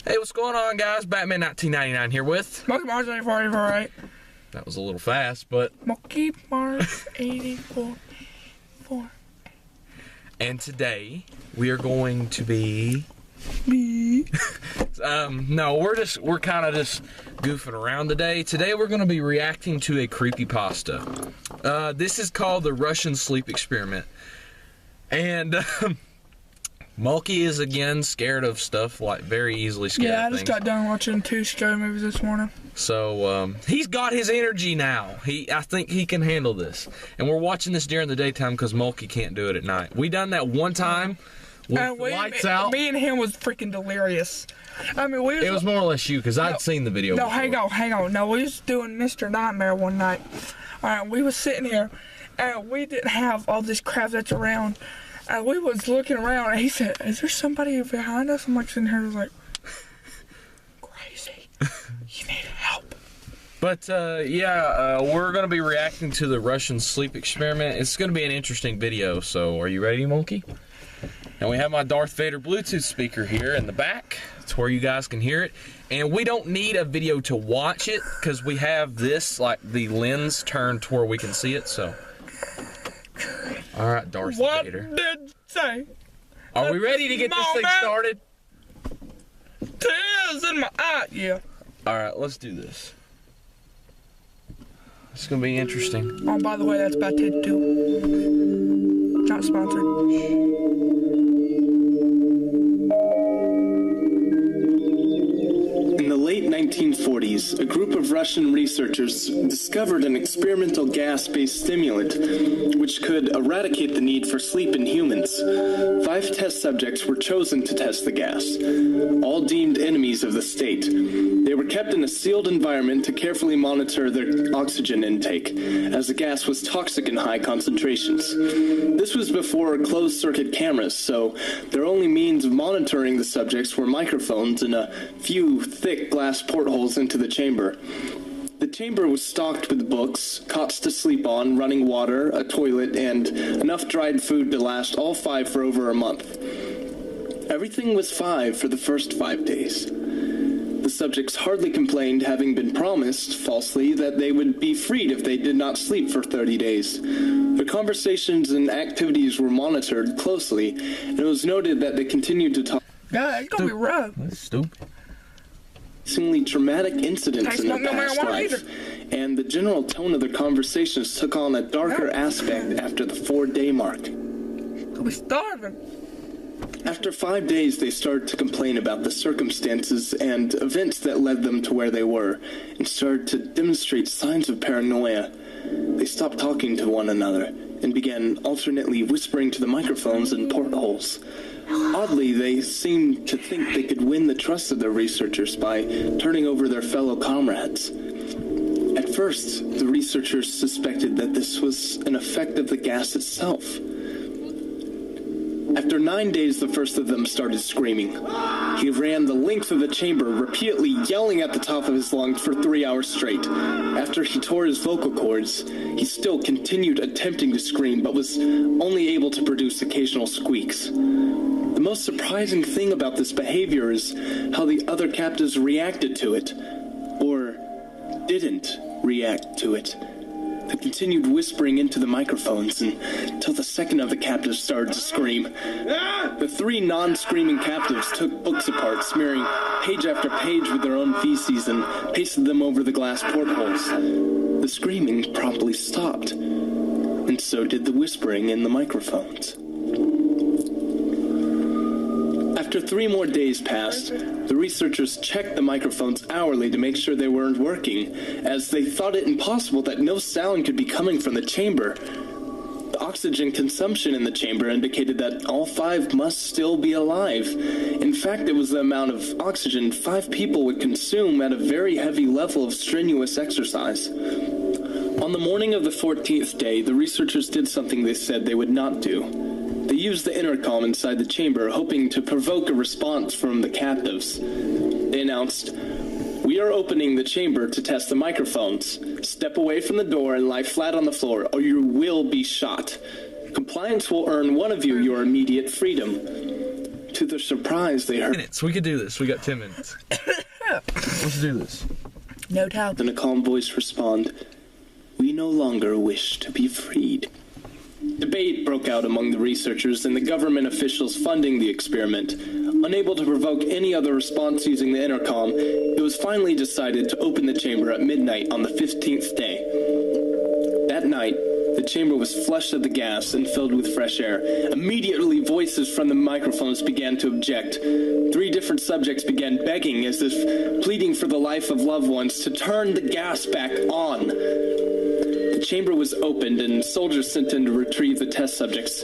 Hey, what's going on, guys? Batman 1999 here with Mulky Mars 84, That was a little fast, but Mulky Mars 84. and today we are going to be no, we're kind of just goofing around today. Today we're going to be reacting to a creepypasta. This is called the Russian sleep experiment, and Mulky is again scared of stuff, like very easily scared of I things. just got done watching 2 scary movies this morning. So he's got his energy now. I think he can handle this. And we're watching this during the daytime because Mulky can't do it at night. We done that one time with lights out. Me and him was freaking delirious. I mean, It was more or less you because I'd seen the video before. Hang on. No, we was doing Mr. Nightmare one night. Alright, we was sitting here and we didn't have all this crap that's around. And we was looking around and he said, "Is there somebody behind us?" I'm like sitting here like, crazy. You need help. But we're going to be reacting to the Russian sleep experiment. It's going to be an interesting video, so are you ready, Mulky? And we have my Darth Vader Bluetooth speaker here in the back. It's where you guys can hear it. And we don't need a video to watch it because we have this, like the lens turned to where we can see it, so. Alright, Darth Vader. What did you say? Are we ready to get this thing started? Tears in my eye, yeah. Alright, let's do this. It's gonna be interesting. Oh, by the way, that's Bad Ted 2. Not sponsored. In the late 1940s, a group of Russian researchers discovered an experimental gas-based stimulant which could eradicate the need for sleep in humans. 5 test subjects were chosen to test the gas, all deemed enemies of the state. They were kept in a sealed environment to carefully monitor their oxygen intake, as the gas was toxic in high concentrations. This was before closed-circuit cameras, so their only means of monitoring the subjects were microphones and a few thick glass portholes into the chamber. The chamber was stocked with books, cots to sleep on, running water, a toilet, and enough dried food to last all 5 for over a month. Everything was 5 for the first 5 days. The subjects hardly complained, having been promised, falsely, that they would be freed if they did not sleep for 30 days. Their conversations and activities were monitored closely, and it was noted that they continued to talk. Yeah, it's gonna be rough. That's stupid. Increasingly traumatic incidents in their past life, and the general tone of their conversations took on a darker aspect after the 4-day mark. We're starving. After 5 days, they started to complain about the circumstances and events that led them to where they were, and started to demonstrate signs of paranoia. They stopped talking to one another, and began alternately whispering to the microphones and portholes. Oddly, they seemed to think they could win the trust of their researchers by turning over their fellow comrades. At first, the researchers suspected that this was an effect of the gas itself. After 9 days, the first of them started screaming. He ran the length of the chamber, repeatedly yelling at the top of his lungs for 3 hours straight. After he tore his vocal cords, he still continued attempting to scream, but was only able to produce occasional squeaks. The most surprising thing about this behavior is how the other captives reacted to it, or didn't react to it. They continued whispering into the microphones until the second of the captives started to scream. The 3 non-screaming captives took books apart, smearing page after page with their own feces and pasted them over the glass portholes. The screaming promptly stopped, and so did the whispering in the microphones. After 3 more days passed, the researchers checked the microphones hourly to make sure they weren't working, as they thought it impossible that no sound could be coming from the chamber. The oxygen consumption in the chamber indicated that all 5 must still be alive. In fact, it was the amount of oxygen 5 people would consume at a very heavy level of strenuous exercise. On the morning of the 14th day, the researchers did something they said they would not do. They used the intercom inside the chamber, hoping to provoke a response from the captives. They announced, "We are opening the chamber to test the microphones. Step away from the door and lie flat on the floor, or you will be shot. Compliance will earn one of you your immediate freedom." To To their surprise, they heard minutes. We could do this. We got 10 minutes. Let's do this. No doubt. in a calm voice respond, "We no longer wish to be freed." Debate broke out among the researchers and the government officials funding the experiment. Unable to provoke any other response using the intercom, it was finally decided to open the chamber at midnight on the 15th day. That night, the chamber was flushed of the gas and filled with fresh air. Immediately, voices from the microphones began to object. 3 different subjects began begging, as if pleading for the life of loved ones, to turn the gas back on. The chamber was opened and soldiers sent in to retrieve the test subjects.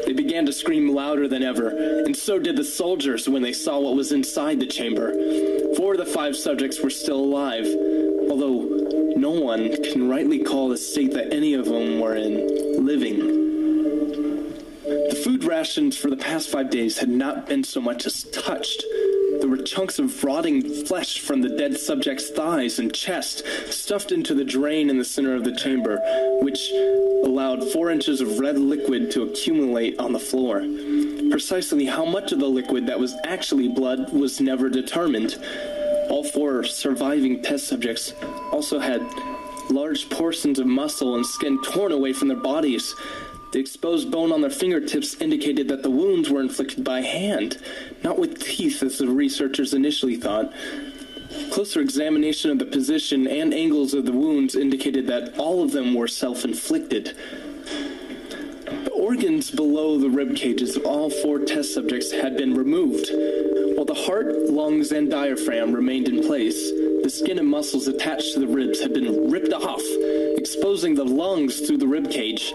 They began to scream louder than ever, and so did the soldiers when they saw what was inside the chamber. 4 of the 5 subjects were still alive, although no one can rightly call the state that any of them were in living. The food rations for the past 5 days had not been so much as touched. There were chunks of rotting flesh from the dead subject's thighs and chest stuffed into the drain in the center of the chamber, which allowed 4 inches of red liquid to accumulate on the floor. Precisely how much of the liquid that was actually blood was never determined. All 4 surviving test subjects also had large portions of muscle and skin torn away from their bodies. The exposed bone on their fingertips indicated that the wounds were inflicted by hand, not with teeth as the researchers initially thought. Closer examination of the position and angles of the wounds indicated that all of them were self-inflicted. The organs below the rib cages of all 4 test subjects had been removed. While the heart, lungs, and diaphragm remained in place, the skin and muscles attached to the ribs had been ripped off, exposing the lungs through the rib cage.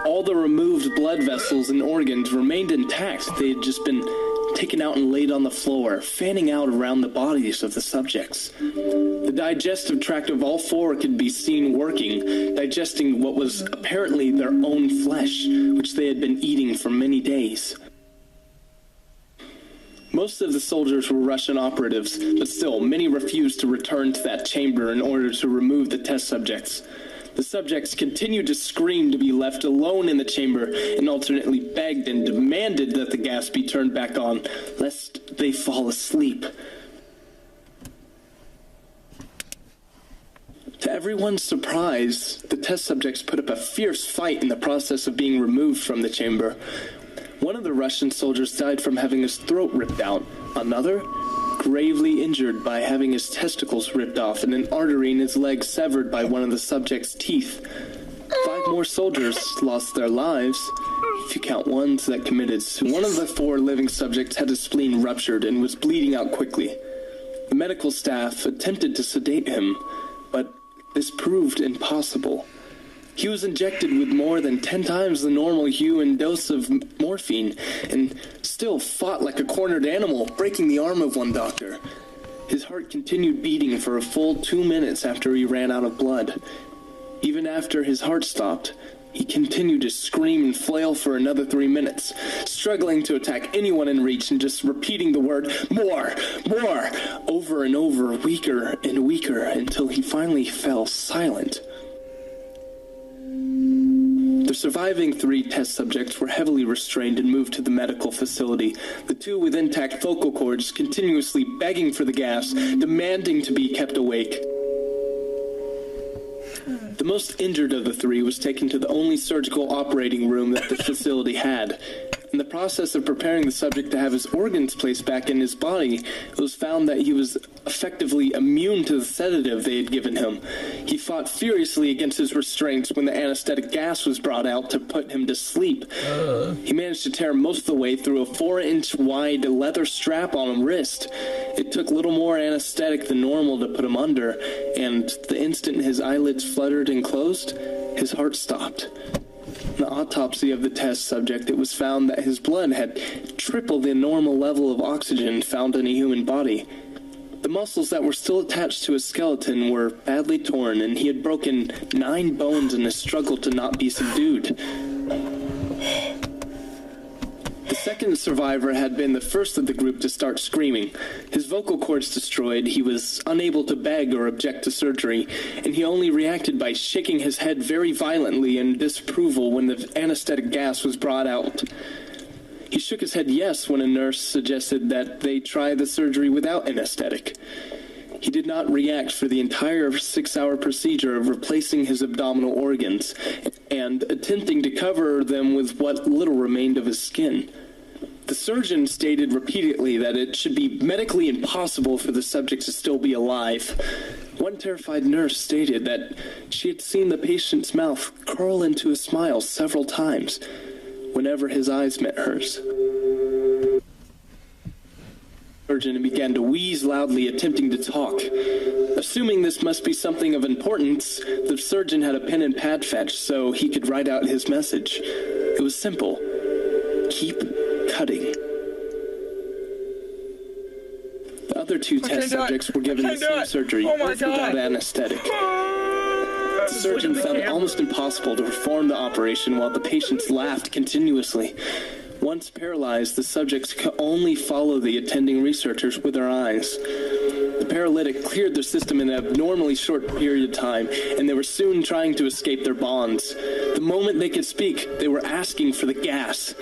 All the removed blood vessels and organs remained intact. They had just been taken out and laid on the floor, fanning out around the bodies of the subjects. The digestive tract of all 4 could be seen working, digesting what was apparently their own flesh, which they had been eating for many days. Most of the soldiers were Russian operatives, but still, many refused to return to that chamber in order to remove the test subjects. The subjects continued to scream to be left alone in the chamber and alternately begged and demanded that the gas be turned back on, lest they fall asleep. To everyone's surprise, the test subjects put up a fierce fight in the process of being removed from the chamber. One of the Russian soldiers died from having his throat ripped out. Another, gravely injured by having his testicles ripped off and an artery in his leg severed by one of the subject's teeth. 5 more soldiers lost their lives, if you count ones that committed suicide. One of the 4 living subjects had his spleen ruptured and was bleeding out quickly. The medical staff attempted to sedate him, but this proved impossible. He was injected with more than 10 times the normal human dose of morphine and still fought like a cornered animal, breaking the arm of one doctor. His heart continued beating for a full 2 minutes after he ran out of blood. Even after his heart stopped, he continued to scream and flail for another 3 minutes, struggling to attack anyone in reach and just repeating the word, "More! More!" over and over, weaker and weaker, until he finally fell silent. The surviving 3 test subjects were heavily restrained and moved to the medical facility, the 2 with intact vocal cords continuously begging for the gas, demanding to be kept awake. The most injured of the 3 was taken to the only surgical operating room that the facility had. In the process of preparing the subject to have his organs placed back in his body, it was found that he was effectively immune to the sedative they had given him. He fought furiously against his restraints when the anesthetic gas was brought out to put him to sleep. He managed to tear most of the way through a 4-inch wide leather strap on his wrist. It took little more anesthetic than normal to put him under, and the instant his eyelids fluttered and closed, his heart stopped. In the autopsy of the test subject, it was found that his blood had triple the normal level of oxygen found in a human body. The muscles that were still attached to his skeleton were badly torn, and he had broken 9 bones in his struggle to not be subdued. The second survivor had been the first of the group to start screaming. His vocal cords destroyed, he was unable to beg or object to surgery, and he only reacted by shaking his head very violently in disapproval when the anesthetic gas was brought out. He shook his head yes when a nurse suggested that they try the surgery without anesthetic. He did not react for the entire 6-hour procedure of replacing his abdominal organs and attempting to cover them with what little remained of his skin. The surgeon stated repeatedly that it should be medically impossible for the subject to still be alive. One terrified nurse stated that she had seen the patient's mouth curl into a smile several times whenever his eyes met hers. Surgeon began to wheeze loudly, attempting to talk. Assuming this must be something of importance, the surgeon had a pen and pad fetched so he could write out his message. It was simple. Keep cutting. The other two test subjects were given the same surgery without anesthetic. The surgeon found it almost impossible to perform the operation while the patients laughed continuously. Once paralyzed, the subjects could only follow the attending researchers with their eyes. The paralytic cleared their system in an abnormally short period of time, and they were soon trying to escape their bonds. The moment they could speak, they were asking for the gas.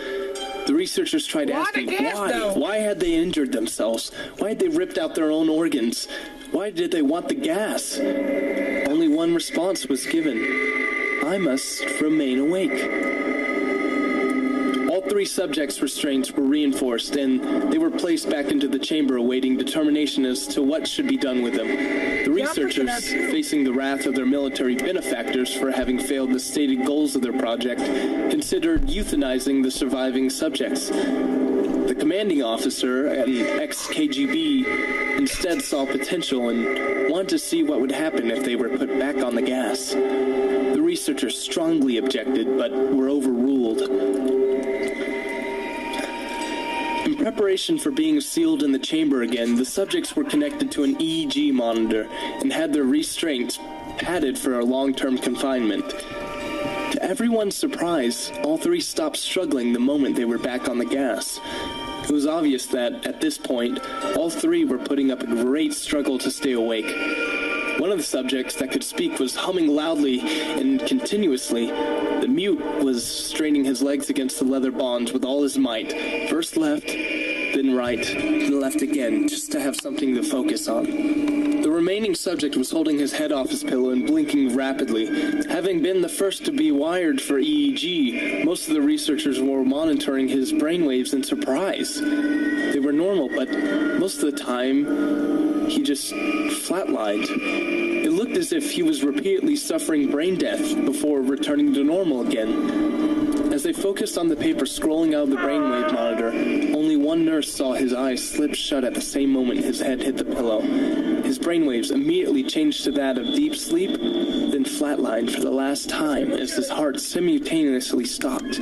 The researchers tried asking why. Why had they injured themselves? Why had they ripped out their own organs? Why did they want the gas? Only one response was given. I must remain awake. All three subjects' restraints were reinforced, and they were placed back into the chamber awaiting determination as to what should be done with them. The researchers, facing the wrath of their military benefactors for having failed the stated goals of their project, considered euthanizing the surviving subjects. The commanding officer, an ex-KGB, instead saw potential and wanted to see what would happen if they were put back on the gas. The researchers strongly objected, but were overruled. In preparation for being sealed in the chamber again, the subjects were connected to an EEG monitor and had their restraints padded for a long-term confinement. To everyone's surprise, all three stopped struggling the moment they were back on the gas. It was obvious that, at this point, all three were putting up a great struggle to stay awake. One of the subjects that could speak was humming loudly and continuously. The mute was straining his legs against the leather bonds with all his might. First left, then right, then left again, just to have something to focus on. The remaining subject was holding his head off his pillow and blinking rapidly. Having been the first to be wired for EEG, most of the researchers were monitoring his brainwaves in surprise. They were normal, but most of the time, he just flatlined. It looked as if he was repeatedly suffering brain death before returning to normal again. As they focused on the paper scrolling out of the brainwave monitor, only one nurse saw his eyes slip shut at the same moment his head hit the pillow. His brainwaves immediately changed to that of deep sleep, then flatlined for the last time as his heart simultaneously stopped.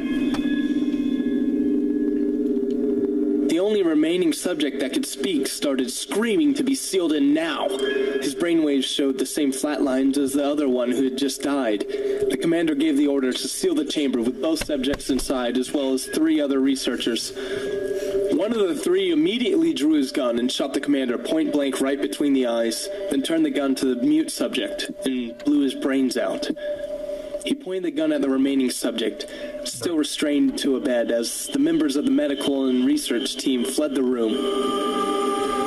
The only remaining subject that could speak started screaming to be sealed in now. His brainwaves showed the same flatlines as the other one who had just died. The commander gave the order to seal the chamber with both subjects inside, as well as 3 other researchers. One of the 3 immediately drew his gun and shot the commander point blank right between the eyes, then turned the gun to the mute subject and blew his brains out. He pointed the gun at the remaining subject, still restrained to a bed, as the members of the medical and research team fled the room.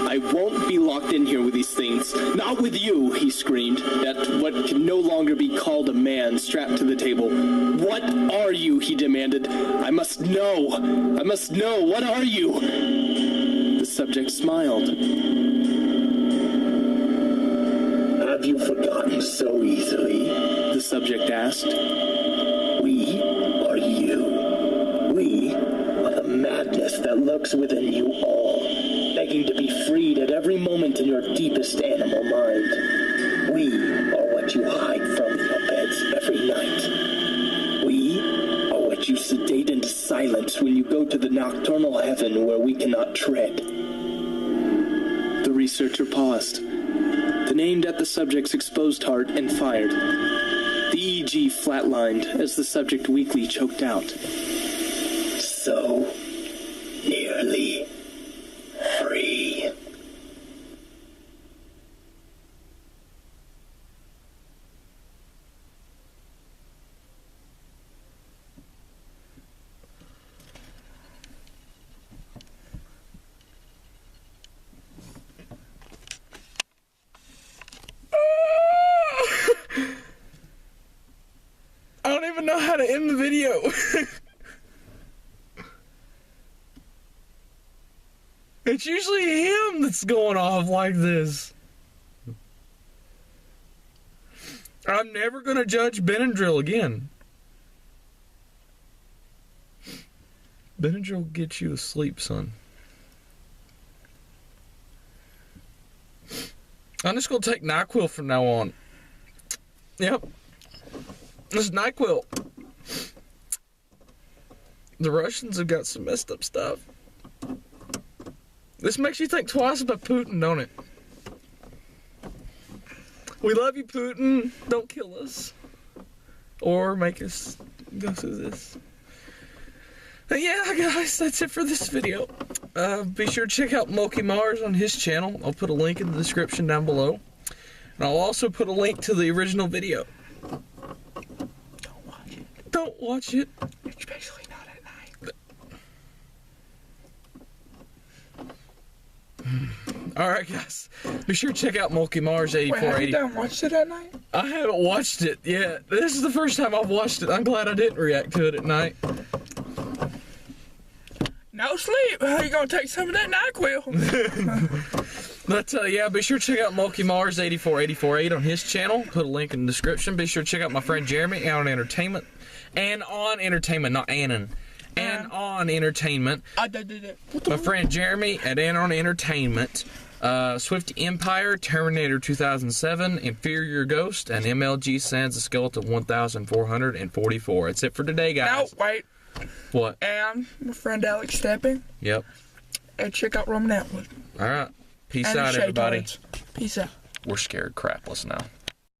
I won't be locked in here with these things. Not with you, he screamed, at what can no longer be called a man strapped to the table. What are you, he demanded. I must know. I must know. What are you? The subject smiled. Have you forgotten so easily? The subject asked. We are you. We are the madness that lurks within you all, begging to be freed at every moment in your deepest animal mind. We are what you hide from in your beds every night. We are what you sedate into silence when you go to the nocturnal heaven where we cannot tread. The researcher paused, then aimed at the subject's exposed heart and fired. The EEG flatlined as the subject weakly choked out. So nearly free. It's usually him that's going off like this. I'm never going to judge Benadryl again. Benadryl gets you to sleep, son. I'm just going to take NyQuil from now on. Yep. This is NyQuil. The Russians have got some messed up stuff. This makes you think twice about Putin, don't it? We love you, Putin. Don't kill us. Or make us go through this. Yeah, guys, that's it for this video. Be sure to check out Mulky Mars on his channel. I'll put a link in the description down below. And I'll also put a link to the original video. Don't watch it. Don't watch it. Especially not at night. Alright, guys. Be sure to check out Mulky Mars Wait, have you 8480. done watched it at night? I haven't watched it yet. This is the first time I've watched it. I'm glad I didn't react to it at night. No sleep. How you gonna take some of that NyQuil? But yeah, be sure to check out Mulky Mars 84848 on his channel. Put a link in the description. Be sure to check out my friend Jeremy on Entertainment. And on Entertainment, not Annan. And on Entertainment. My friend Jeremy at Anon Entertainment. Swift Empire, Terminator 2007, Inferior Ghost, and MLG Sands the Skeleton 1444. That's it for today, guys. No, wait. What? And my friend Alex Stepping. Yep. And check out Roman Atwood. All right. Peace And out, the everybody. Shaytards. Peace out. We're scared crapless now.